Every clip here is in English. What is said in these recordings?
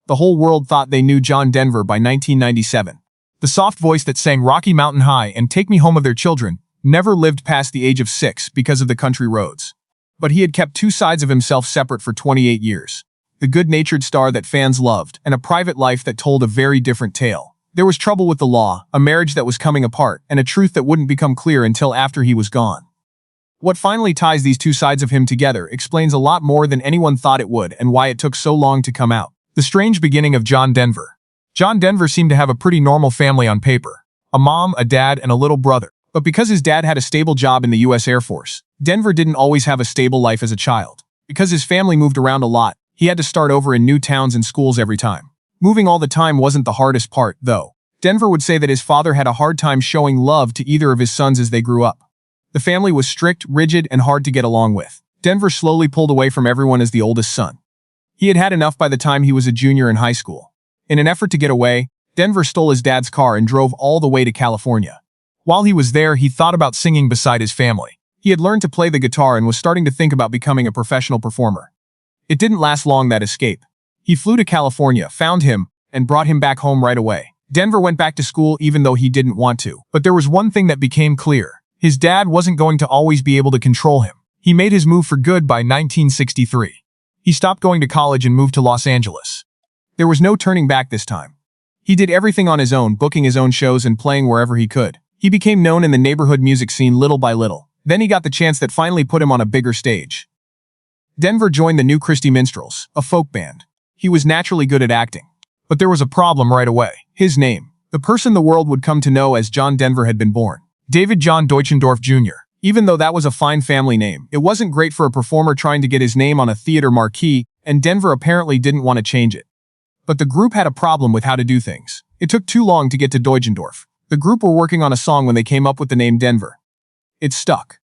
the whole world thought they knew John Denver by 1997. The soft voice that sang Rocky Mountain High and Take Me Home of Their Children never lived past the age of 6 because of the country roads. But he had kept two sides of himself separate for 28 years. The good-natured star that fans loved, and a private life that told a very different tale. There was trouble with the law, a marriage that was coming apart, and a truth that wouldn't become clear until after he was gone. What finally ties these two sides of him together explains a lot more than anyone thought it would and why it took so long to come out. The strange beginning of John Denver. John Denver seemed to have a pretty normal family on paper. A mom, a dad, and a little brother. But because his dad had a stable job in the U.S. Air Force, Denver didn't always have a stable life as a child. Because his family moved around a lot, he had to start over in new towns and schools every time. Moving all the time wasn't the hardest part, though. Denver would say that his father had a hard time showing love to either of his sons as they grew up. The family was strict, rigid, and hard to get along with. Denver slowly pulled away from everyone as the oldest son. He had had enough by the time he was a junior in high school. In an effort to get away, Denver stole his dad's car and drove all the way to California. While he was there, he thought about singing beside his family. He had learned to play the guitar and was starting to think about becoming a professional performer. It didn't last long, that escape. He flew to California, found him, and brought him back home right away. Denver went back to school even though he didn't want to. But there was one thing that became clear. His dad wasn't going to always be able to control him. He made his move for good by 1963. He stopped going to college and moved to Los Angeles. There was no turning back this time. He did everything on his own, booking his own shows and playing wherever he could. He became known in the neighborhood music scene little by little. Then he got the chance that finally put him on a bigger stage. Denver joined the New Christy Minstrels, a folk band. He was naturally good at acting. But there was a problem right away. His name. The person the world would come to know as John Denver had been born. David John Deutschendorf Jr. Even though that was a fine family name, it wasn't great for a performer trying to get his name on a theater marquee, and Denver apparently didn't want to change it. But the group had a problem with how to do things. It took too long to get to Deutschendorf. The group were working on a song when they came up with the name Denver. It stuck.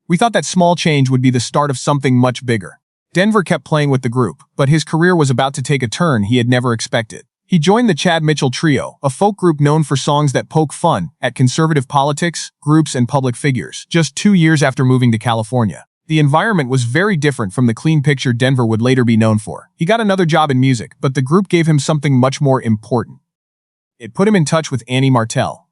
We thought that small change would be the start of something much bigger. Denver kept playing with the group, but his career was about to take a turn he had never expected. He joined the Chad Mitchell Trio, a folk group known for songs that poke fun at conservative politics, groups, and public figures, just 2 years after moving to California. The environment was very different from the clean picture Denver would later be known for. He got another job in music, but the group gave him something much more important. It put him in touch with Annie Marital.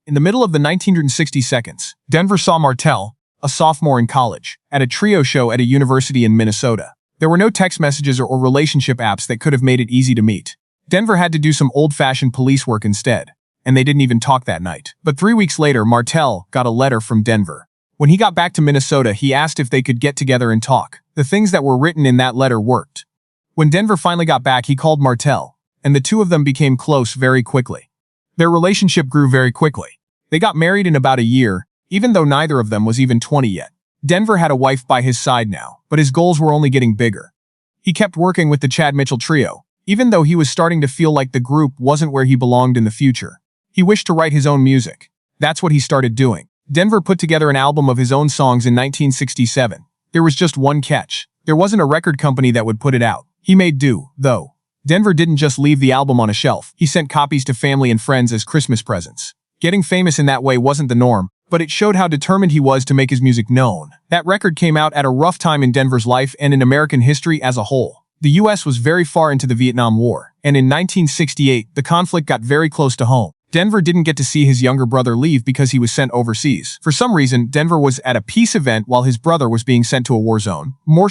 In the middle of the 1960 seconds, Denver saw Marital, a sophomore in college, at a trio show at a university in Minnesota. There were no text messages or relationship apps that could have made it easy to meet. Denver had to do some old-fashioned police work instead, and they didn't even talk that night. But 3 weeks later, Marital got a letter from Denver. When he got back to Minnesota, he asked if they could get together and talk. The things that were written in that letter worked. When Denver finally got back, he called Marital, and the two of them became close very quickly. Their relationship grew very quickly. They got married in about a year, even though neither of them was even 20 yet. Denver had a wife by his side now, but his goals were only getting bigger. He kept working with the Chad Mitchell Trio, even though he was starting to feel like the group wasn't where he belonged in the future. He wished to write his own music. That's what he started doing. Denver put together an album of his own songs in 1967. There was just one catch. There wasn't a record company that would put it out. He made do, though. Denver didn't just leave the album on a shelf. He sent copies to family and friends as Christmas presents. Getting famous in that way wasn't the norm, but it showed how determined he was to make his music known. That record came out at a rough time in Denver's life and in American history as a whole. The U.S. was very far into the Vietnam War, and in 1968, the conflict got very close to home. Denver didn't get to see his younger brother leave because he was sent overseas. For some reason, Denver was at a peace event while his brother was being sent to a war zone. More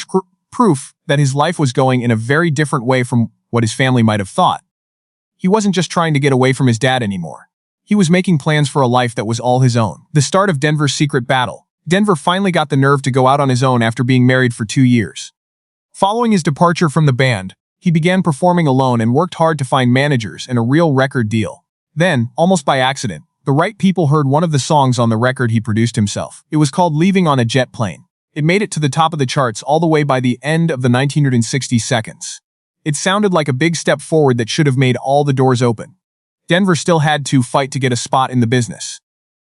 proof that his life was going in a very different way from what his family might have thought. He wasn't just trying to get away from his dad anymore. He was making plans for a life that was all his own. The start of Denver's secret battle. Denver finally got the nerve to go out on his own after being married for 2 years. Following his departure from the band, he began performing alone and worked hard to find managers and a real record deal. Then, almost by accident, the right people heard one of the songs on the record he produced himself. It was called Leaving on a Jet Plane. It made it to the top of the charts all the way by the end of the 1960 seconds. It sounded like a big step forward that should have made all the doors open. Denver still had to fight to get a spot in the business.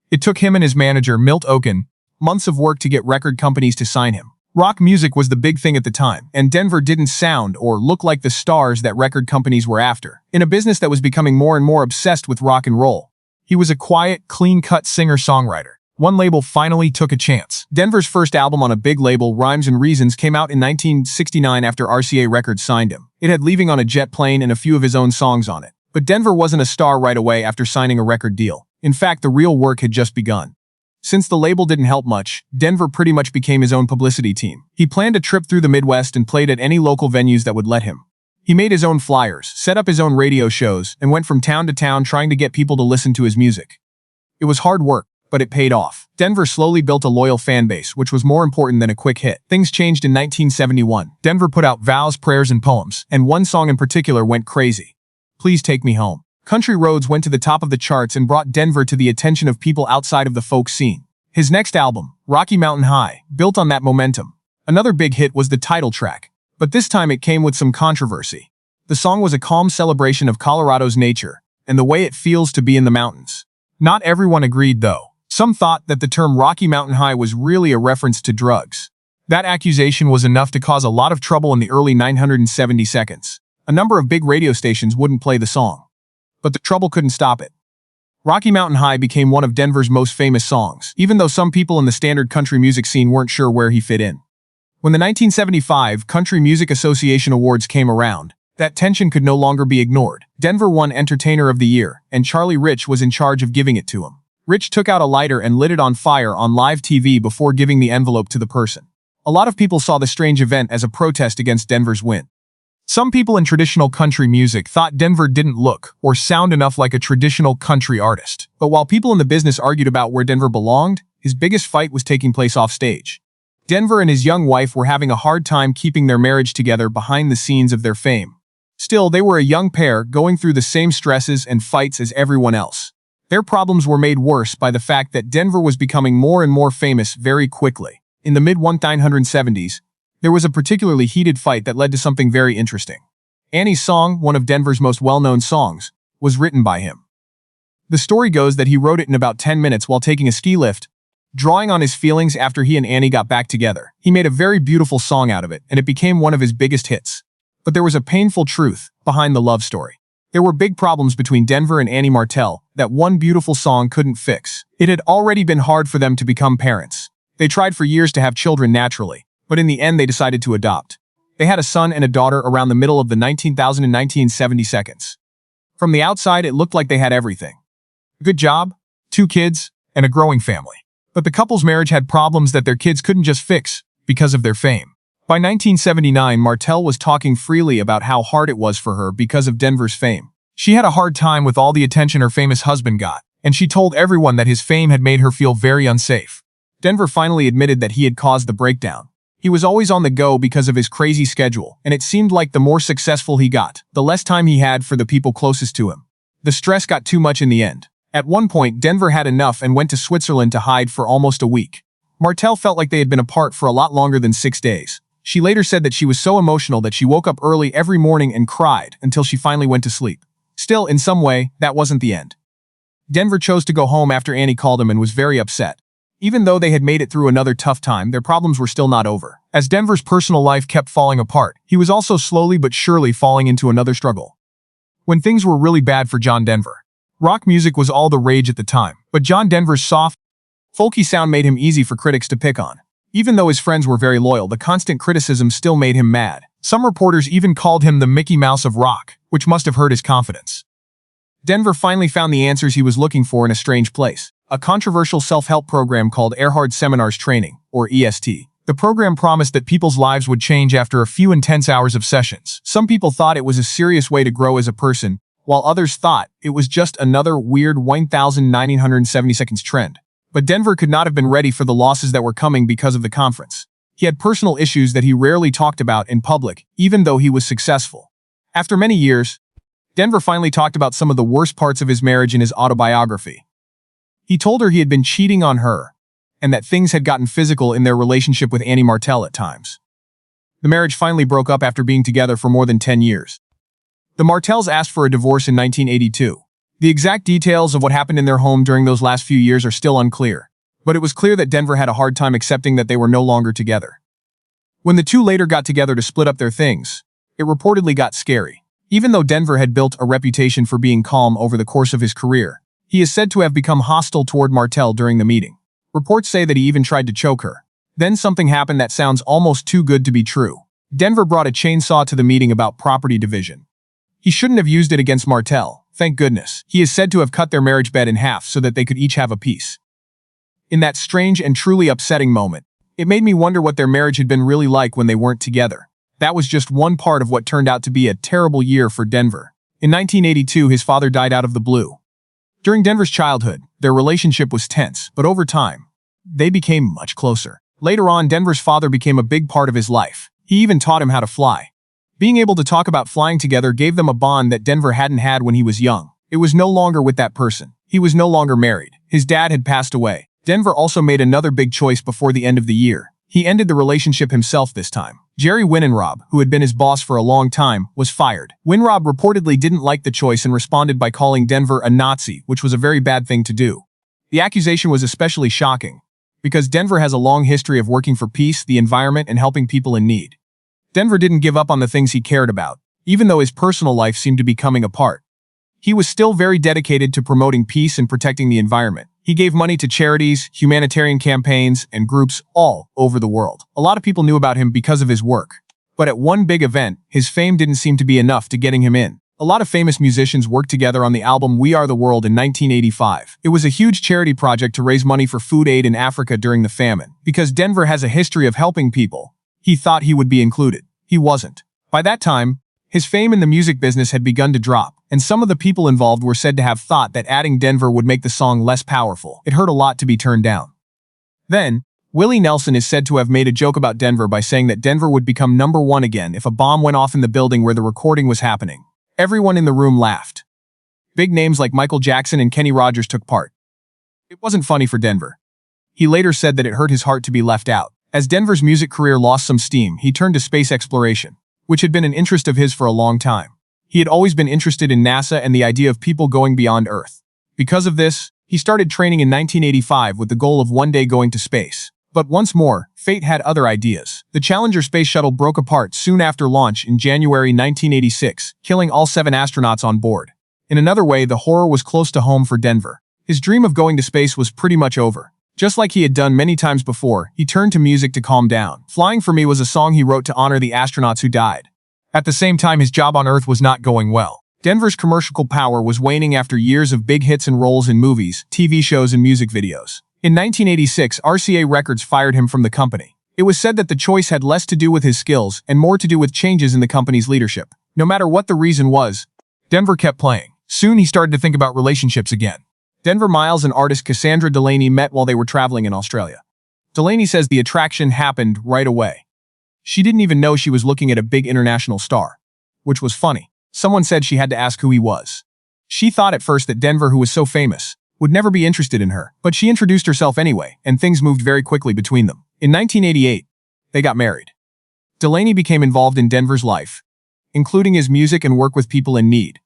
It took him and his manager, Milt Oken, months of work to get record companies to sign him. Rock music was the big thing at the time, and Denver didn't sound or look like the stars that record companies were after. In a business that was becoming more and more obsessed with rock and roll, he was a quiet, clean-cut singer-songwriter. One label finally took a chance. Denver's first album on a big label, Rhymes and Reasons, came out in 1969 after RCA Records signed him. It had Leaving on a Jet Plane and a few of his own songs on it. But Denver wasn't a star right away after signing a record deal. In fact, the real work had just begun. Since the label didn't help much, Denver pretty much became his own publicity team. He planned a trip through the Midwest and played at any local venues that would let him. He made his own flyers, set up his own radio shows, and went from town to town trying to get people to listen to his music. It was hard work, but it paid off. Denver slowly built a loyal fan base, which was more important than a quick hit. Things changed in 1971. Denver put out Vows, Prayers, and Poems, and one song in particular went crazy. Please Take Me Home. Country Roads went to the top of the charts and brought Denver to the attention of people outside of the folk scene. His next album, Rocky Mountain High, built on that momentum. Another big hit was the title track, but this time it came with some controversy. The song was a calm celebration of Colorado's nature and the way it feels to be in the mountains. Not everyone agreed, though. Some thought that the term Rocky Mountain High was really a reference to drugs. That accusation was enough to cause a lot of trouble in the early 970 seconds. A number of big radio stations wouldn't play the song. But the trouble couldn't stop it. Rocky Mountain High became one of Denver's most famous songs, even though some people in the standard country music scene weren't sure where he fit in. When the 1975 Country Music Association Awards came around, that tension could no longer be ignored. Denver won Entertainer of the Year, and Charlie Rich was in charge of giving it to him. Rich took out a lighter and lit it on fire on live TV before giving the envelope to the person. A lot of people saw the strange event as a protest against Denver's win. Some people in traditional country music thought Denver didn't look or sound enough like a traditional country artist. But while people in the business argued about where Denver belonged, his biggest fight was taking place off stage. Denver and his young wife were having a hard time keeping their marriage together behind the scenes of their fame. Still, they were a young pair going through the same stresses and fights as everyone else. Their problems were made worse by the fact that Denver was becoming more and more famous very quickly. In the mid-1970s, there was a particularly heated fight that led to something very interesting. Annie's song, one of Denver's most well-known songs, was written by him. The story goes that he wrote it in about 10 minutes while taking a ski lift, drawing on his feelings after he and Annie got back together. He made a very beautiful song out of it, and it became one of his biggest hits. But there was a painful truth behind the love story. There were big problems between Denver and Annie Marital that one beautiful song couldn't fix. It had already been hard for them to become parents. They tried for years to have children naturally, but in the end they decided to adopt. They had a son and a daughter around the middle of the 19,000 and 1970 seconds. From the outside it looked like they had everything. A good job, 2 kids, and a growing family. But the couple's marriage had problems that their kids couldn't just fix because of their fame. By 1979, Marital was talking freely about how hard it was for her because of Denver's fame. She had a hard time with all the attention her famous husband got, and she told everyone that his fame had made her feel very unsafe. Denver finally admitted that he had caused the breakdown. He was always on the go because of his crazy schedule, and it seemed like the more successful he got, the less time he had for the people closest to him. The stress got too much in the end. At one point, Denver had enough and went to Switzerland to hide for almost a week. Marital felt like they had been apart for a lot longer than 6 days. She later said that she was so emotional that she woke up early every morning and cried until she finally went to sleep. Still, in some way, that wasn't the end. Denver chose to go home after Annie called him and was very upset. Even though they had made it through another tough time, their problems were still not over. As Denver's personal life kept falling apart, he was also slowly but surely falling into another struggle. When things were really bad for John Denver. Rock music was all the rage at the time, but John Denver's soft, folky sound made him easy for critics to pick on. Even though his friends were very loyal, the constant criticism still made him mad. Some reporters even called him the Mickey Mouse of rock, which must have hurt his confidence. Denver finally found the answers he was looking for in a strange place. A controversial self-help program called Earhart Seminars Training, or EST. The program promised that people's lives would change after a few intense hours of sessions. Some people thought it was a serious way to grow as a person, while others thought it was just another weird 1,970 seconds trend. But Denver could not have been ready for the losses that were coming because of the conference. He had personal issues that he rarely talked about in public, even though he was successful. After many years, Denver finally talked about some of the worst parts of his marriage in his autobiography. He told her he had been cheating on her, and that things had gotten physical in their relationship with Annie Marital at times. The marriage finally broke up after being together for more than 10 years. The Martels asked for a divorce in 1982. The exact details of what happened in their home during those last few years are still unclear, but it was clear that Denver had a hard time accepting that they were no longer together. When the two later got together to split up their things, it reportedly got scary. Even though Denver had built a reputation for being calm over the course of his career, he is said to have become hostile toward Marital during the meeting. Reports say that he even tried to choke her. Then something happened that sounds almost too good to be true. Denver brought a chainsaw to the meeting about property division. He shouldn't have used it against Marital, thank goodness. He is said to have cut their marriage bed in half so that they could each have a piece. In that strange and truly upsetting moment, it made me wonder what their marriage had been really like when they weren't together. That was just one part of what turned out to be a terrible year for Denver. In 1982, his father died out of the blue. During Denver's childhood, their relationship was tense, but over time, they became much closer. Later on, Denver's father became a big part of his life. He even taught him how to fly. Being able to talk about flying together gave them a bond that Denver hadn't had when he was young. It was no longer with that person. He was no longer married. His dad had passed away. Denver also made another big choice before the end of the year. He ended the relationship himself this time. Jerry Winenrob, who had been his boss for a long time, was fired. Winrob reportedly didn't like the choice and responded by calling Denver a Nazi, which was a very bad thing to do. The accusation was especially shocking, because Denver has a long history of working for peace, the environment, and helping people in need. Denver didn't give up on the things he cared about, even though his personal life seemed to be coming apart. He was still very dedicated to promoting peace and protecting the environment. He gave money to charities, humanitarian campaigns, and groups all over the world. A lot of people knew about him because of his work. But at one big event, his fame didn't seem to be enough to getting him in. A lot of famous musicians worked together on the album We Are the World in 1985. It was a huge charity project to raise money for food aid in Africa during the famine. Because Denver has a history of helping people, he thought he would be included. He wasn't. By that time, his fame in the music business had begun to drop, and some of the people involved were said to have thought that adding Denver would make the song less powerful. It hurt a lot to be turned down. Then, Willie Nelson is said to have made a joke about Denver by saying that Denver would become #1 again if a bomb went off in the building where the recording was happening. Everyone in the room laughed. Big names like Michael Jackson and Kenny Rogers took part. It wasn't funny for Denver. He later said that it hurt his heart to be left out. As Denver's music career lost some steam, he turned to space exploration, which had been an interest of his for a long time. He had always been interested in NASA and the idea of people going beyond Earth. Because of this, he started training in 1985 with the goal of one day going to space. But once more, fate had other ideas. The Challenger space shuttle broke apart soon after launch in January 1986, killing all 7 astronauts on board. In another way, the horror was close to home for Denver. His dream of going to space was pretty much over. Just like he had done many times before, he turned to music to calm down. Flying for Me was a song he wrote to honor the astronauts who died. At the same time, his job on Earth was not going well. Denver's commercial power was waning after years of big hits and roles in movies, TV shows, and music videos. In 1986, RCA Records fired him from the company. It was said that the choice had less to do with his skills and more to do with changes in the company's leadership. No matter what the reason was, Denver kept playing. Soon he started to think about relationships again. Denver Miles and artist Cassandra Delaney met while they were traveling in Australia. Delaney says the attraction happened right away. She didn't even know she was looking at a big international star. Which was funny. Someone said she had to ask who he was. She thought at first that Denver, who was so famous, would never be interested in her, but she introduced herself anyway, and things moved very quickly between them. In 1988, they got married. Delaney became involved in Denver's life, including his music and work with people in need.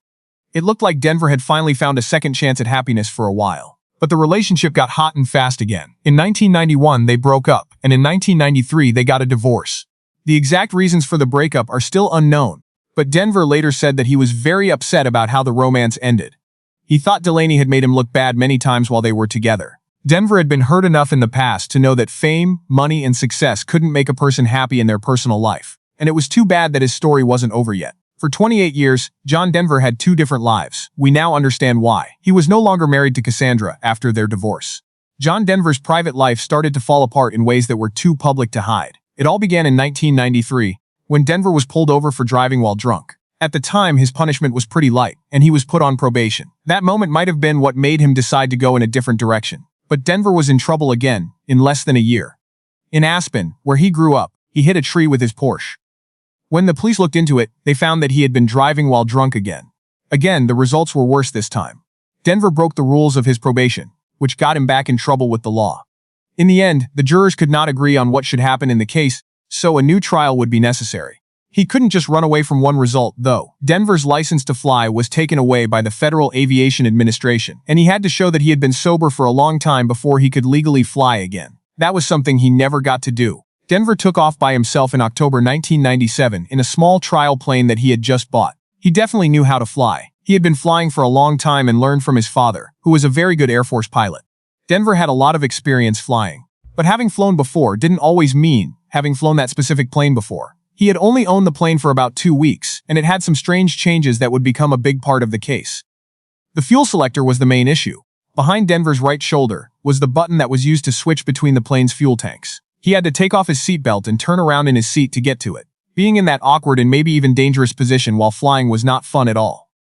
It looked like Denver had finally found a second chance at happiness for a while. But the relationship got hot and fast again. In 1991, they broke up, and in 1993, they got a divorce. The exact reasons for the breakup are still unknown, but Denver later said that he was very upset about how the romance ended. He thought Delaney had made him look bad many times while they were together. Denver had been hurt enough in the past to know that fame, money, and success couldn't make a person happy in their personal life, and it was too bad that his story wasn't over yet. For 28 years, John Denver had 2 different lives. We now understand why. He was no longer married to Cassandra after their divorce. John Denver's private life started to fall apart in ways that were too public to hide. It all began in 1993, when Denver was pulled over for driving while drunk. At the time, his punishment was pretty light, and he was put on probation. That moment might have been what made him decide to go in a different direction. But Denver was in trouble again, in less than a year. In Aspen, where he grew up, he hit a tree with his Porsche. When the police looked into it, they found that he had been driving while drunk again. Again, the results were worse this time. Denver broke the rules of his probation, which got him back in trouble with the law. In the end, the jurors could not agree on what should happen in the case, so a new trial would be necessary. He couldn't just run away from one result, though. Denver's license to fly was taken away by the Federal Aviation Administration, and he had to show that he had been sober for a long time before he could legally fly again. That was something he never got to do. Denver took off by himself in October 1997 in a small trial plane that he had just bought. He definitely knew how to fly. He had been flying for a long time and learned from his father, who was a very good Air Force pilot. Denver had a lot of experience flying. But having flown before didn't always mean having flown that specific plane before. He had only owned the plane for about 2 weeks, and it had some strange changes that would become a big part of the case. The fuel selector was the main issue. Behind Denver's right shoulder was the button that was used to switch between the plane's fuel tanks. He had to take off his seatbelt and turn around in his seat to get to it. Being in that awkward and maybe even dangerous position while flying was not fun at all.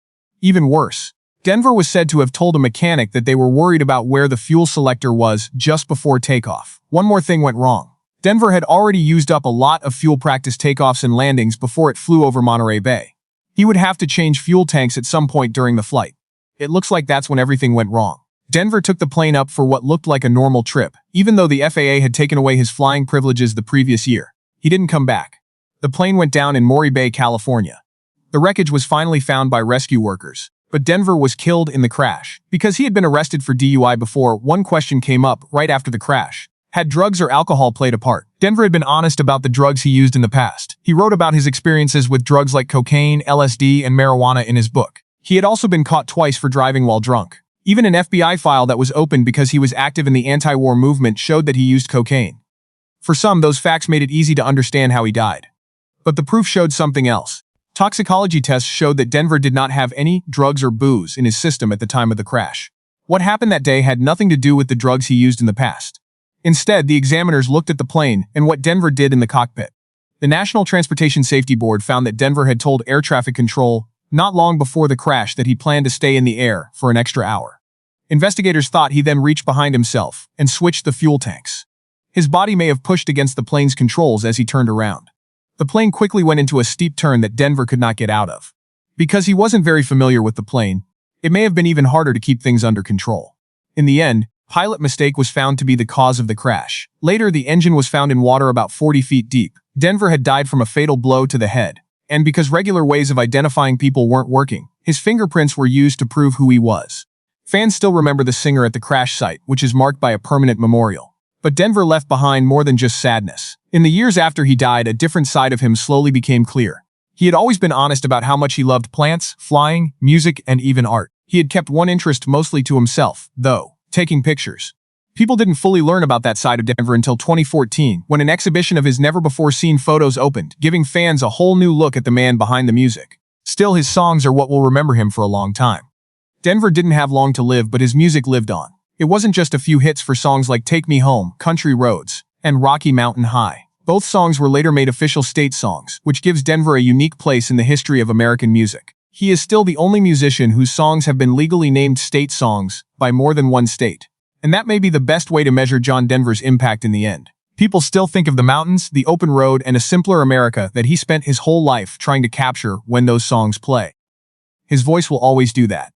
Even worse, Denver was said to have told a mechanic that they were worried about where the fuel selector was just before takeoff. One more thing went wrong. Denver had already used up a lot of fuel practice takeoffs and landings before it flew over Monterey Bay. He would have to change fuel tanks at some point during the flight. It looks like that's when everything went wrong. Denver took the plane up for what looked like a normal trip, even though the FAA had taken away his flying privileges the previous year. He didn't come back. The plane went down in Monterey Bay, California. The wreckage was finally found by rescue workers, but Denver was killed in the crash. Because he had been arrested for DUI before, one question came up right after the crash. Had drugs or alcohol played a part? Denver had been honest about the drugs he used in the past. He wrote about his experiences with drugs like cocaine, LSD, and marijuana in his book. He had also been caught twice for driving while drunk. Even an FBI file that was opened because he was active in the anti-war movement showed that he used cocaine. For some, those facts made it easy to understand how he died. But the proof showed something else. Toxicology tests showed that Denver did not have any drugs or booze in his system at the time of the crash. What happened that day had nothing to do with the drugs he used in the past. Instead, the examiners looked at the plane and what Denver did in the cockpit. The National Transportation Safety Board found that Denver had told air traffic control not long before the crash that he planned to stay in the air for an extra hour. Investigators thought he then reached behind himself and switched the fuel tanks. His body may have pushed against the plane's controls as he turned around. The plane quickly went into a steep turn that Denver could not get out of. Because he wasn't very familiar with the plane, it may have been even harder to keep things under control. In the end, pilot mistake was found to be the cause of the crash. Later, the engine was found in water about 40 feet deep. Denver had died from a fatal blow to the head. And because regular ways of identifying people weren't working, his fingerprints were used to prove who he was. Fans still remember the singer at the crash site, which is marked by a permanent memorial. But Denver left behind more than just sadness. In the years after he died, a different side of him slowly became clear. He had always been honest about how much he loved plants, flying, music, and even art. He had kept one interest mostly to himself, though: taking pictures. People didn't fully learn about that side of Denver until 2014, when an exhibition of his never-before-seen photos opened, giving fans a whole new look at the man behind the music. Still, his songs are what will remember him for a long time. Denver didn't have long to live, but his music lived on. It wasn't just a few hits for songs like Take Me Home, Country Roads, and Rocky Mountain High. Both songs were later made official state songs, which gives Denver a unique place in the history of American music. He is still the only musician whose songs have been legally named state songs by more than one state. And that may be the best way to measure John Denver's impact in the end. People still think of the mountains, the open road, and a simpler America that he spent his whole life trying to capture when those songs play. His voice will always do that.